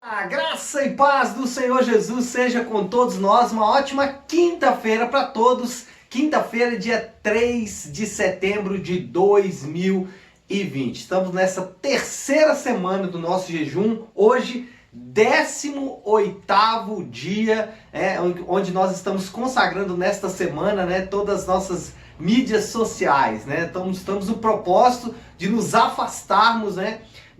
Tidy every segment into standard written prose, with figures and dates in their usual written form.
A graça e paz do Senhor Jesus seja com todos nós. Uma ótima quinta-feira para todos. Quinta-feira, dia 3 de setembro de 2020. Estamos nessa terceira semana do nosso jejum. Hoje, 18º dia, onde nós estamos consagrando nesta semana, todas as nossas mídias sociais, Estamos no propósito de nos afastarmos,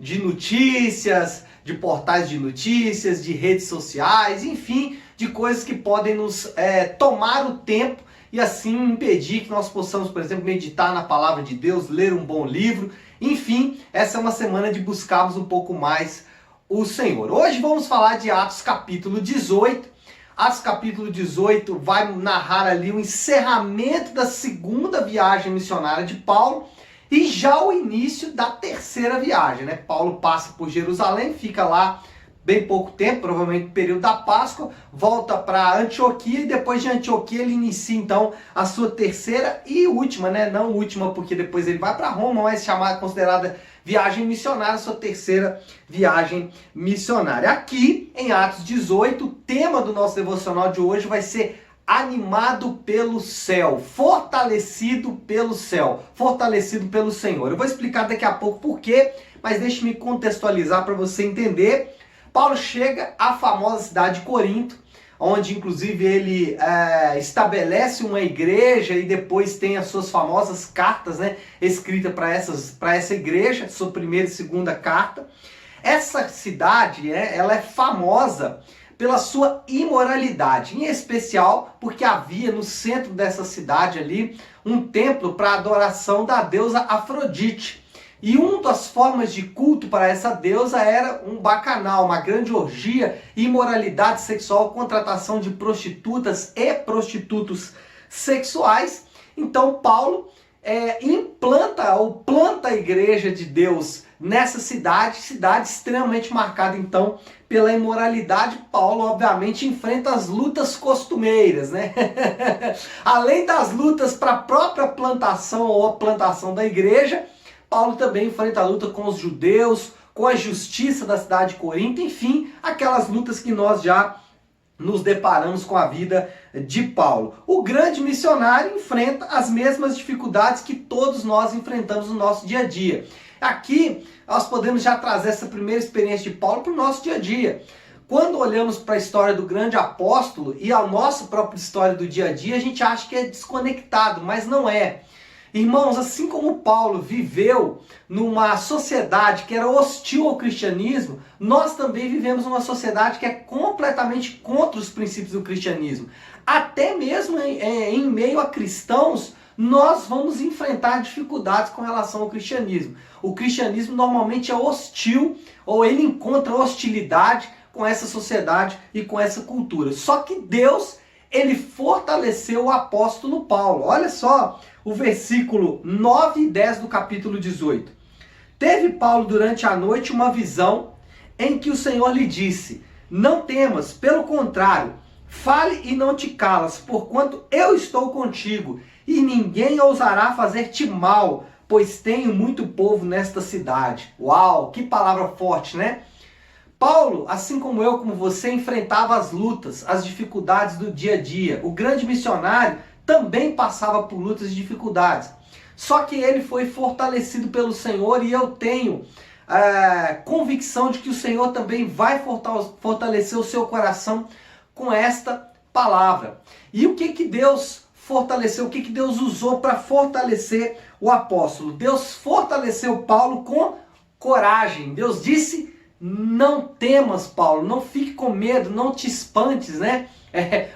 de notícias, de portais de notícias, de redes sociais, enfim, de coisas que podem nos tomar o tempo e assim impedir que nós possamos, por exemplo, meditar na palavra de Deus, ler um bom livro. Enfim, essa é uma semana de buscarmos um pouco mais o Senhor. Hoje vamos falar de Atos capítulo 18. Atos capítulo 18 vai narrar ali o encerramento da segunda viagem missionária de Paulo e já o início da terceira viagem, Paulo passa por Jerusalém, fica lá bem pouco tempo, provavelmente no período da Páscoa, volta para Antioquia e depois de Antioquia ele inicia então a sua terceira e última, não última porque depois ele vai para Roma, mas considerada viagem missionária, sua terceira viagem missionária. Aqui em Atos 18, o tema do nosso devocional de hoje vai ser animado pelo céu, fortalecido pelo céu, fortalecido pelo Senhor. Eu vou explicar daqui a pouco por quê, mas deixe-me contextualizar para você entender. Paulo chega à famosa cidade de Corinto, onde inclusive ele estabelece uma igreja e depois tem as suas famosas cartas, escritas para essa igreja, sua primeira e segunda carta. Essa cidade, ela é famosa pela sua imoralidade, em especial porque havia no centro dessa cidade ali um templo para adoração da deusa Afrodite. E uma das formas de culto para essa deusa era um bacanal, uma grande orgia, imoralidade sexual, contratação de prostitutas e prostitutos sexuais. Então Paulo planta a igreja de Deus nessa cidade extremamente marcada então pela imoralidade. Paulo obviamente enfrenta as lutas costumeiras, Além das lutas para a própria plantação ou a plantação da igreja, Paulo também enfrenta a luta com os judeus, com a justiça da cidade de Corinto, enfim, aquelas lutas que nós já nos deparamos com a vida de Paulo. O grande missionário enfrenta as mesmas dificuldades que todos nós enfrentamos no nosso dia a dia. Aqui nós podemos já trazer essa primeira experiência de Paulo para o nosso dia a dia. Quando olhamos para a história do grande apóstolo e a nossa própria história do dia a dia, a gente acha que é desconectado, mas não é. Irmãos, assim como Paulo viveu numa sociedade que era hostil ao cristianismo, nós também vivemos numa sociedade que é completamente contra os princípios do cristianismo. Até mesmo em meio a cristãos, nós vamos enfrentar dificuldades com relação ao cristianismo. O cristianismo normalmente é hostil, ou ele encontra hostilidade com essa sociedade e com essa cultura. Só que Deus, ele fortaleceu o apóstolo Paulo. Olha só o versículo 9 e 10 do capítulo 18. Teve Paulo durante a noite uma visão em que o Senhor lhe disse: não temas, pelo contrário, fale e não te calas, porquanto eu estou contigo, e ninguém ousará fazer-te mal, pois tenho muito povo nesta cidade. Uau, que palavra forte, Paulo, assim como eu, como você, enfrentava as lutas, as dificuldades do dia a dia. O grande missionário também passava por lutas e dificuldades. Só que ele foi fortalecido pelo Senhor e eu tenho convicção de que o Senhor também vai fortalecer o seu coração com esta palavra. E o que Deus fortaleceu, o que Deus usou para fortalecer o apóstolo? Deus fortaleceu Paulo com coragem. Deus disse: não temas, Paulo, não fique com medo, não te espantes,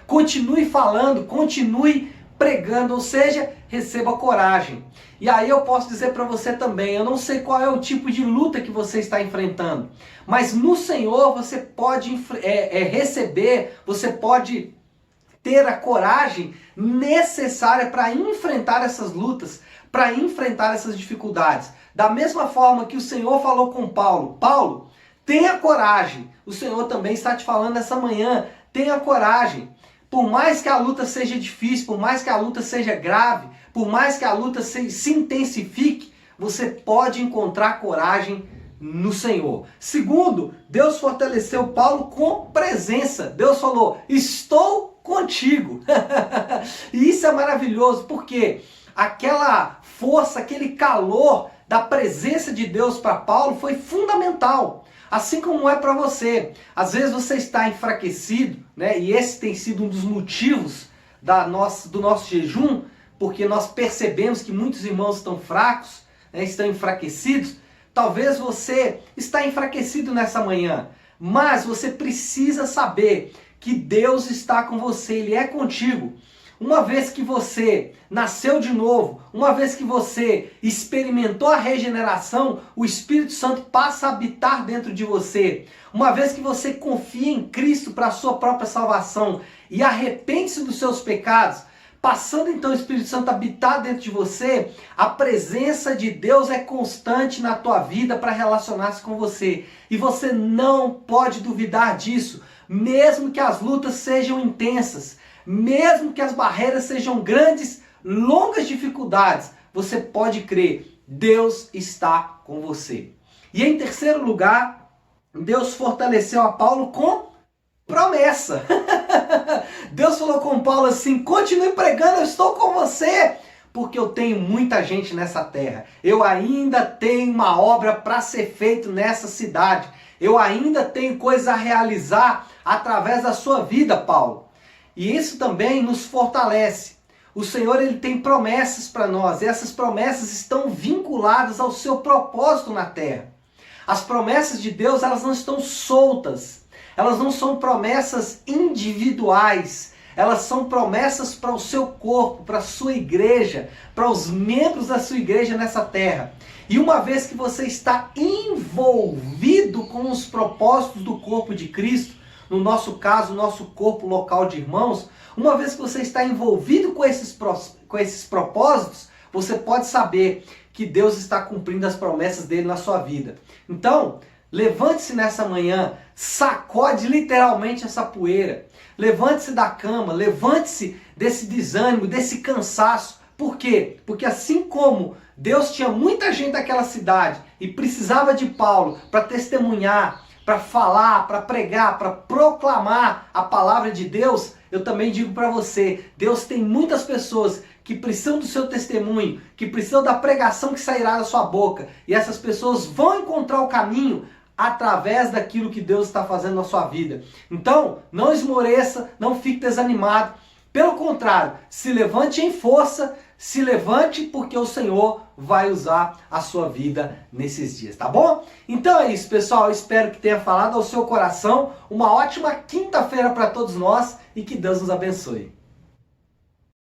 continue falando, continue pregando, ou seja, receba coragem. E aí eu posso dizer para você também, eu não sei qual é o tipo de luta que você está enfrentando, mas no Senhor você pode receber, você pode ter a coragem necessária para enfrentar essas lutas, para enfrentar essas dificuldades. Da mesma forma que o Senhor falou com Paulo: Paulo, tenha coragem. O Senhor também está te falando essa manhã: tenha coragem. Por mais que a luta seja difícil, por mais que a luta seja grave, por mais que a luta se intensifique, você pode encontrar coragem no Senhor. Segundo, Deus fortaleceu Paulo com presença. Deus falou, estou contigo. E isso é maravilhoso, porque aquela força, aquele calor da presença de Deus para Paulo foi fundamental. Assim como é para você. Às vezes você está enfraquecido, né? E esse tem sido um dos motivos do nosso jejum, porque nós percebemos que muitos irmãos estão fracos, né? Estão enfraquecidos. Talvez você está enfraquecido nessa manhã, mas você precisa saber que Deus está com você, Ele é contigo. Uma vez que você nasceu de novo, uma vez que você experimentou a regeneração, o Espírito Santo passa a habitar dentro de você. Uma vez que você confia em Cristo para a sua própria salvação e arrepende-se dos seus pecados, passando então o Espírito Santo a habitar dentro de você, a presença de Deus é constante na tua vida para relacionar-se com você. E você não pode duvidar disso, mesmo que as lutas sejam intensas, mesmo que as barreiras sejam grandes, longas dificuldades, você pode crer, Deus está com você. E em terceiro lugar, Deus fortaleceu a Paulo com promessa. Deus falou com Paulo assim, continue pregando, eu estou com você, porque eu tenho muita gente nessa terra. Eu ainda tenho uma obra para ser feita nessa cidade. Eu ainda tenho coisas a realizar através da sua vida, Paulo. E isso também nos fortalece. O Senhor, Ele tem promessas para nós, e essas promessas estão vinculadas ao seu propósito na terra. As promessas de Deus, elas não estão soltas. Elas não são promessas individuais. Elas são promessas para o seu corpo, para a sua igreja, para os membros da sua igreja nessa terra. E uma vez que você está envolvido com os propósitos do corpo de Cristo, no nosso caso, o nosso corpo local de irmãos, uma vez que você está envolvido com esses propósitos, você pode saber que Deus está cumprindo as promessas dele na sua vida. Então, levante-se nessa manhã, sacode literalmente essa poeira. Levante-se da cama, levante-se desse desânimo, desse cansaço. Por quê? Porque assim como Deus tinha muita gente naquela cidade e precisava de Paulo para testemunhar, para falar, para pregar, para proclamar a palavra de Deus, eu também digo para você, Deus tem muitas pessoas que precisam do seu testemunho, que precisam da pregação que sairá da sua boca. E essas pessoas vão encontrar o caminho através daquilo que Deus está fazendo na sua vida. Então, não esmoreça, não fique desanimado. Pelo contrário, se levante em força, se levante porque o Senhor vai usar a sua vida nesses dias, tá bom? Então é isso, pessoal. Eu espero que tenha falado ao seu coração. Uma ótima quinta-feira para todos nós e que Deus nos abençoe.